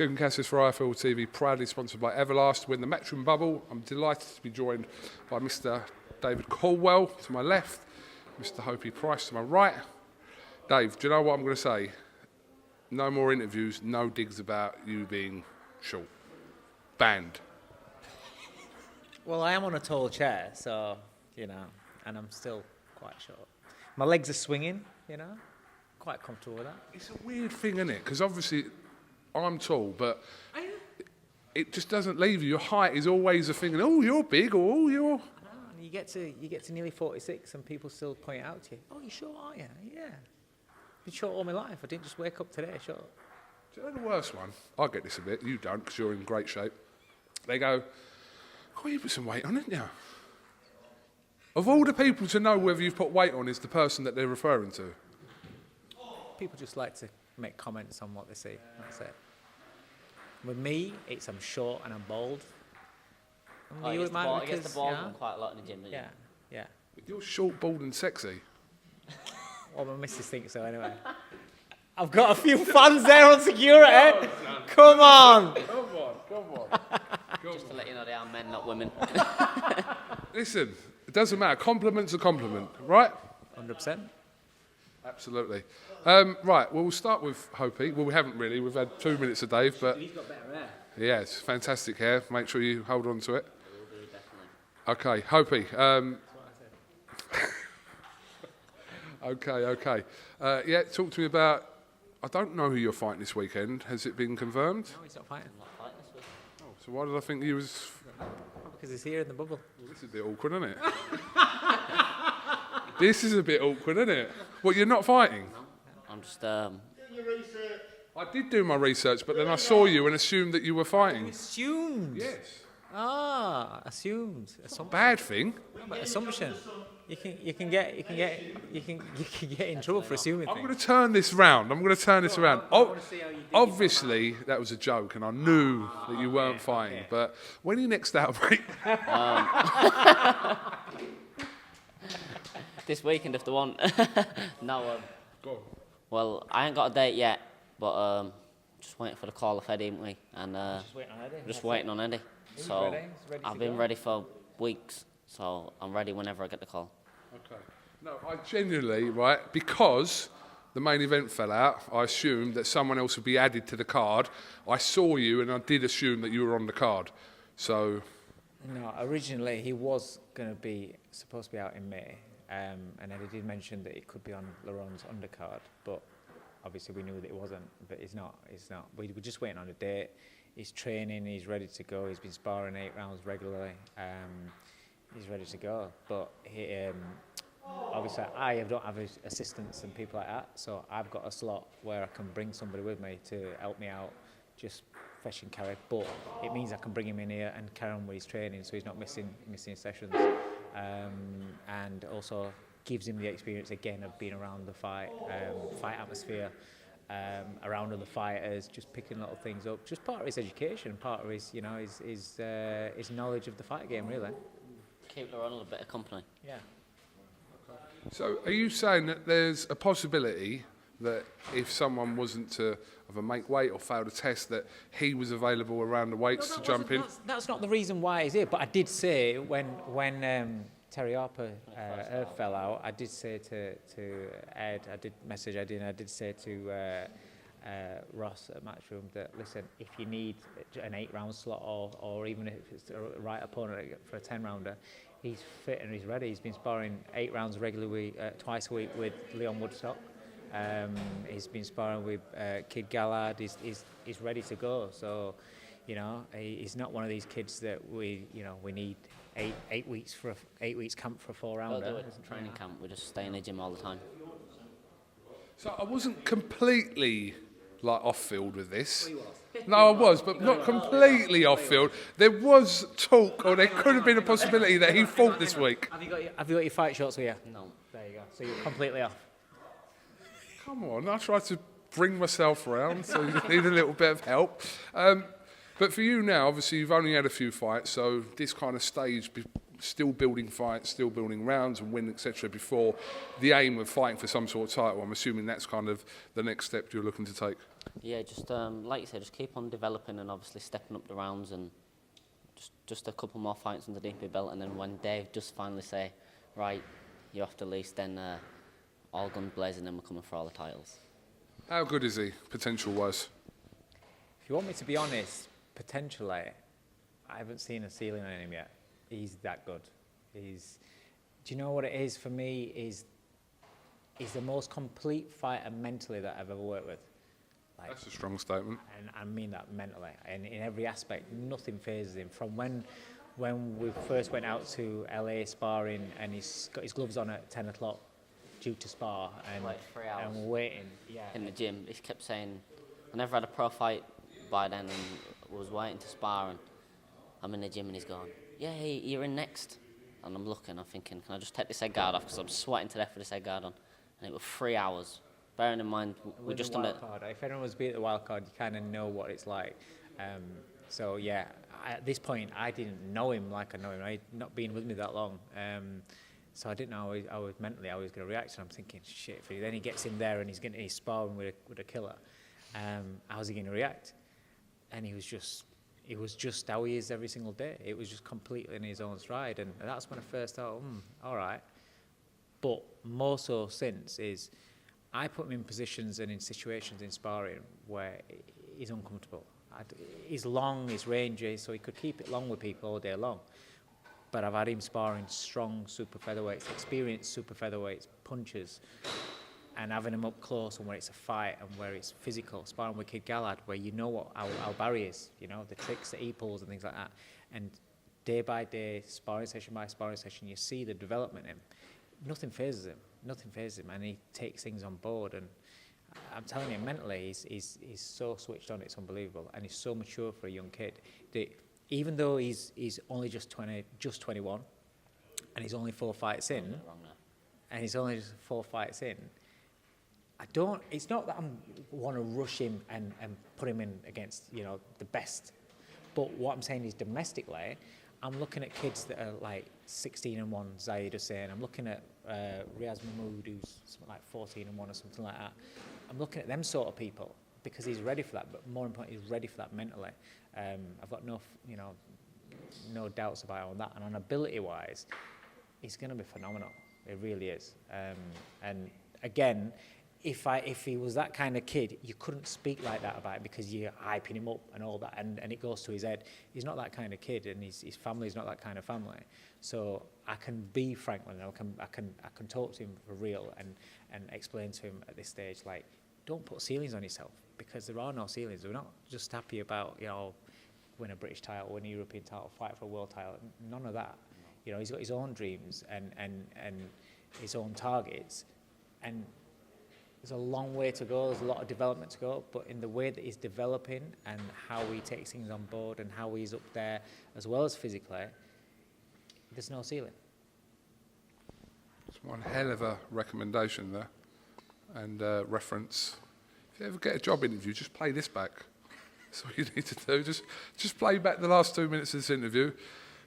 Kugan CASSIUS for IFL TV, proudly sponsored by Everlast. We're in the Matchroom bubble. I'm delighted to be joined by Mr. David Coldwell to my left, Mr. Hopey Price to my right. Dave, do you know what I'm going to say? No more interviews, no digs about you being short. Banned. Well, I am on a tall chair, so, you know, and I'm still quite short. My legs are swinging, you know, quite comfortable with that. It's a weird thing, isn't it? Because obviously I'm tall, but it just doesn't leave you. Your height is always a thing. Oh, you're big, or oh, you're... I know, and you get to nearly 46 and people still point it out to you. Oh, you're short, aren't you? Yeah. Been short all my life. I didn't just wake up today short. Do you know the worst one? I get this a bit. You don't, because you're in great shape. They go, oh, you put some weight on, didn't you? Of all the people to know whether you've put weight on is the person that they're referring to. People just like to make comments on what they see. That's it. With me, it's I'm short and I'm bald. I guess the bald one quite a lot in the gym, don't you? Yeah, yeah. You're short, bald and sexy. Well, my missus thinks so anyway. I've got a few fans there on security. Come on. Come on. Just to let you know, they are men, not women. Listen, it doesn't matter. Compliment's a compliment, right? 100%. Absolutely. Right, well, we'll start with Hopey. Well, we haven't really. We've had 2 minutes of Dave, but... He's got better hair. Yeah, it's fantastic hair. Make sure you hold on to it. Will do, definitely. Okay, Hopey. That's what I said. Okay. Yeah, talk to me about... I don't know who you're fighting this weekend. Has it been confirmed? No, he's not fighting. I'm not fighting this week. Oh, so why did I think you was... Because he's here in the bubble. Well, this is a bit awkward, isn't it? This is a bit awkward, isn't it? What, you're not fighting? No, I'm just... I did do my research, but then I saw you and assumed that you were fighting. Assumed. Yes. Assumed. Bad thing. No, but assumption. You can get in trouble for assuming I'm things. going to turn this round. Obviously, that was a joke, and I knew that you weren't fighting. Okay. But when are you next out, mate? This weekend, if they want. No, Go on. well, I ain't got a date yet, but just waiting for the call of Eddie, ain't we? And Just waiting on Eddie. just He's waiting on Eddie. So ready. He's ready I've to been go. ready for weeks, so I'm ready whenever I get the call. Okay. No, I genuinely, right, because the main event fell out, I assumed that someone else would be added to the card. I saw you, and I did assume that you were on the card. So... No, originally he was supposed to be out in May, and Eddie did mention that it could be on Laron's undercard, but obviously we knew that it wasn't. But it's not. We're just waiting on a date. He's training. He's ready to go. He's been sparring 8 rounds regularly. He's ready to go. But obviously I don't have assistants and people like that, so I've got a slot where I can bring somebody with me to help me out, just fetch and carry. But it means I can bring him in here and carry on with his training, so he's not missing sessions, and also gives him the experience again of being around the fight atmosphere, around other fighters, just picking little things up, just part of his education, part of his his knowledge of the fight game, really. Keep Laron a little bit of company. Yeah. So are you saying that there's a possibility that if someone wasn't to either make weight or fail the test, that he was available around the weights to jump in? That's not the reason why he's here. But I did say when Terry Harper fell out, I did say to Ed, I did message Ed, and I did say to Ross at Matchroom that, listen, if you need an 8-round slot or even if it's the right opponent for a 10-rounder, he's fit and he's ready. He's been sparring 8 rounds regularly twice a week with Leon Woodstock. He's been sparring with Kid Gallard. He's ready to go. So, you know, he's not one of these kids that we need 8 weeks for 8 weeks camp for a 4-rounder. We'll do it. It's a training camp. We just stay in the gym all the time. So I wasn't completely off field with this. No, I was, but not completely off field. There was talk, or there could have been a possibility that he fought this week. Have you got your fight shorts with you? No. There you go. So you're completely off. Come on, I tried to bring myself around, so you need a little bit of help. But for you now, obviously you've only had a few fights, so this kind of stage, still building fights, still building rounds and win, etc. before the aim of fighting for some sort of title. I'm assuming that's kind of the next step you're looking to take. Yeah, just like you said, just keep on developing and obviously stepping up the rounds and just a couple more fights underneath my belt, and then when Dave just finally say, right, you're off the leash, then all guns blazing, then we're coming for all the titles. How good is he, potential-wise? If you want me to be honest, potentially, I haven't seen a ceiling on him yet. He's that good. Do you know what it is for me? He's the most complete fighter mentally that I've ever worked with. Like, That's a strong statement. And I mean that mentally. And in every aspect, nothing phases him. From when we first went out to LA sparring and he's got his gloves on at 10 o'clock due to spar and, Like 3 hours. and waiting. Yeah. In the gym, he kept saying, I never had a pro fight by then and was waiting to spar, and I'm in the gym and he's going, yeah, you're in next. And I'm looking, I'm thinking, can I just take this head guard off because I'm sweating to death with this head guard on. And it was 3 hours. Bearing in mind, we're just on it. If anyone was beat at the wild card, you kind of know what it's like. So yeah, at this point, I didn't know him like I know him. He'd not been with me that long. So I didn't know how I was mentally how he was going to react. And I'm thinking, shit, if then he gets in there and he's sparring with a killer, how's he going to react? And he was just how he is every single day. It was just completely in his own stride. And that's when I first thought, all right. But more so since is I put him in positions and in situations in sparring where he's uncomfortable. He's long, he's rangy, so he could keep it long with people all day long. But I've had him sparring strong super featherweights, experienced super featherweights, punchers, and having him up close and where it's a fight and where it's physical, sparring with Kid Galahad, where you know what how Barry is, you know, the tricks that he pulls and things like that. And day by day, sparring session by sparring session, you see the development in him. Nothing phases him, and he takes things on board. And I'm telling you, mentally, he's so switched on, it's unbelievable, and he's so mature for a young kid. Even though he's only just 21, and he's only 4 fights in, it's not that I want to rush him and put him in against, you know, the best. But what I'm saying is domestically, I'm looking at kids that are like 16-1, Zaid Hussein. I'm looking at Riaz Mahmoud, who's something like 14-1 or something like that. I'm looking at them sort of people because he's ready for that. But more importantly, he's ready for that mentally. I've got no doubts about it on that. And on ability-wise, he's going to be phenomenal. It really is. And again, if he was that kind of kid, you couldn't speak like that about it because you're hyping him up and all that, and it goes to his head. He's not that kind of kid, and his family's not that kind of family. So I can be Franklin, and I can talk to him for real and explain to him at this stage, like, don't put ceilings on yourself, because there are no ceilings. We're not just happy about, you know, win a British title, win a European title, fight for a world title. None of that. You know, he's got his own dreams and his own targets, and there's a long way to go, there's a lot of development to go, but in the way that he's developing and how he takes things on board and how he's up there, as well as physically, there's no ceiling. It's one hell of a recommendation there, and reference. If you ever get a job interview, just play this back. That's all you need to do. Just play back the last 2 minutes of this interview.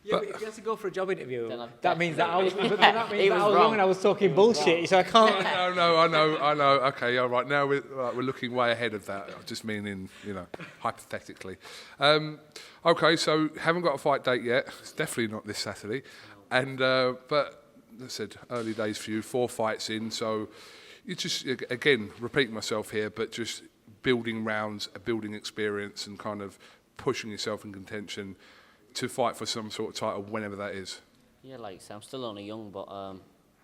Yeah, but if you have to go for a job interview, Then that means that I was, but then that means He that was I was wrong. wrong and I was talking bullshit, so I can't. No, I know. Okay, all right. Now we're looking way ahead of that. I just meaning, you know, hypothetically. Okay, so haven't got a fight date yet. It's definitely not this Saturday. And but as I said, early days for you. 4 fights in, so you just again repeating myself here, but just building rounds, building experience, and kind of pushing yourself in contention to fight for some sort of title whenever that is. Yeah, like I say, I'm still only young, but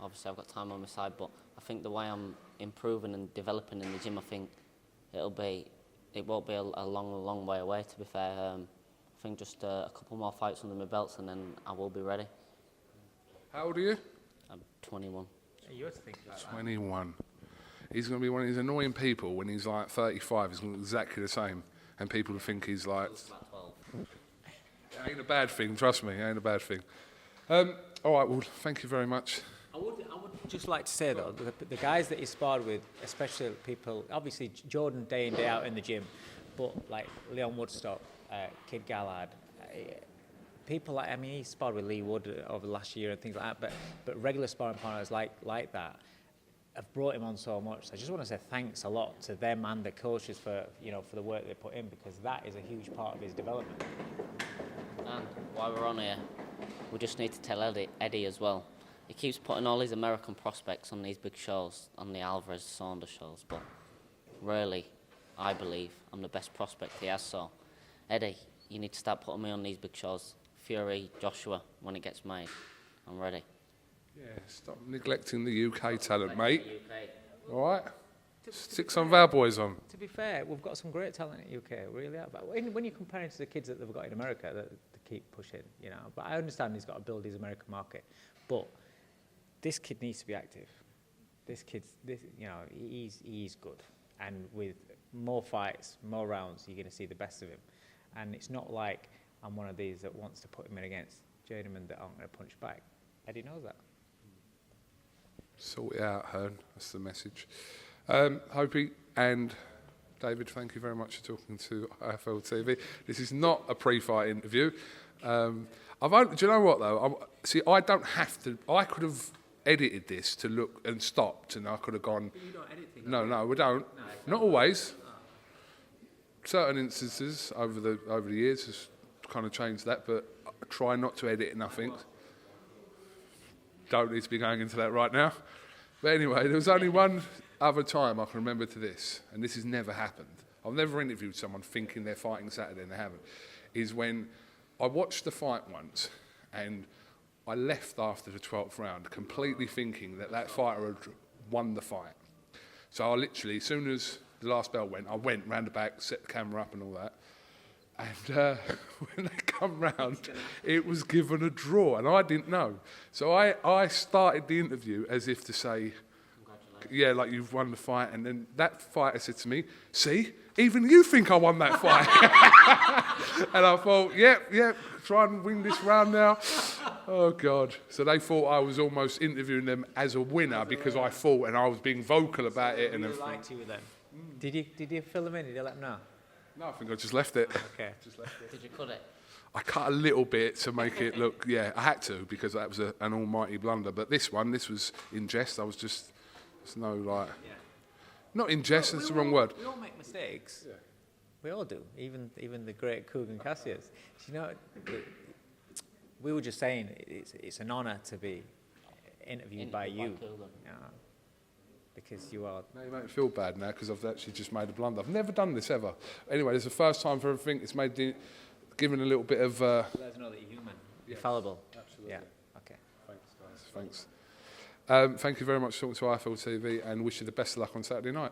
obviously I've got time on my side. But I think the way I'm improving and developing in the gym, I think it won't be a long way away. To be fair, I think just a couple more fights under my belts, and then I will be ready. How old are you? I'm 21. You have to think about 21. He's going to be one of these annoying people when he's like 35. He's going to look exactly the same, and people will think he's like. About 12. It ain't a bad thing, trust me, it ain't a bad thing. All right, well, thank you very much. I would just like to say, though, the guys that he sparred with, especially people, obviously Jordan day in, day out in the gym, but like Leon Woodstock, Kid Galahad, people like, I mean, he sparred with Lee Wood over the last year and things like that, but regular sparring partners like that, have brought him on so much. So I just want to say thanks a lot to them and the coaches for for the work they put in, because that is a huge part of his development. And while we're on here, we just need to tell Eddie as well. He keeps putting all these American prospects on these big shows, on the Alvarez Saunders shows, but really, I believe I'm the best prospect he has. So, Eddie, you need to start putting me on these big shows. Fury, Joshua, when it gets made, I'm ready. Yeah, stop neglecting the UK talent, mate. UK. All right? Stick some of our boys on. To be fair, we've got some great talent in the UK, really. But when you're comparing to the kids that they've got in America, that they keep pushing, But I understand he's got to build his American market. But this kid needs to be active. He's good. And with more fights, more rounds, you're going to see the best of him. And it's not like I'm one of these that wants to put him in against journeymen that aren't going to punch back. Eddie knows that. Sort it out, Hearn. That's the message. Hopey and David, thank you very much for talking to IFL TV. This is not a pre-fight interview. Do you know what, though? I don't have to. I could have edited this to look and stopped, and I could have gone. But you don't edit things. No, we don't. No, not always. Certain instances over the years has kind of changed that, but I try not to edit nothing. Don't need to be going into that right now. But anyway, there was only one other time I can remember to this, and this has never happened. I've never interviewed someone thinking they're fighting Saturday and they haven't. Is when I watched the fight once, and I left after the 12th round completely thinking that fighter had won the fight. So I literally, as soon as the last bell went, I went round the back, set the camera up and all that. And when they come round, it was given a draw, and I didn't know. So I started the interview as if to say, yeah, like you've won the fight. And then that fighter said to me, see, even you think I won that fight. And I thought, yep, try and win this round now. Oh, God. So they thought I was almost interviewing them as a winner because I fought and I was being vocal about it. And everything. Liked you with them. Did you fill them in? Did you let them know? No, I think I just left it. Okay. Did you cut it? I cut a little bit to make it look, I had to because that was an almighty blunder. But this was in jest. I was just, there's no not in jest, that's the wrong word. We all make mistakes. Yeah. We all do, even the great Kugan CASSIUS. We were just saying it's an honour to be interviewed by you. Because you are... Now you make me feel bad now because I've actually just made a blunder. I've never done this ever. Anyway, it's the first time for everything. It's given a little bit of... Let us know that you're human. You're fallible. Absolutely. Yeah, okay. Thanks, guys. Thank you very much for talking to IFL TV and wish you the best of luck on Saturday night.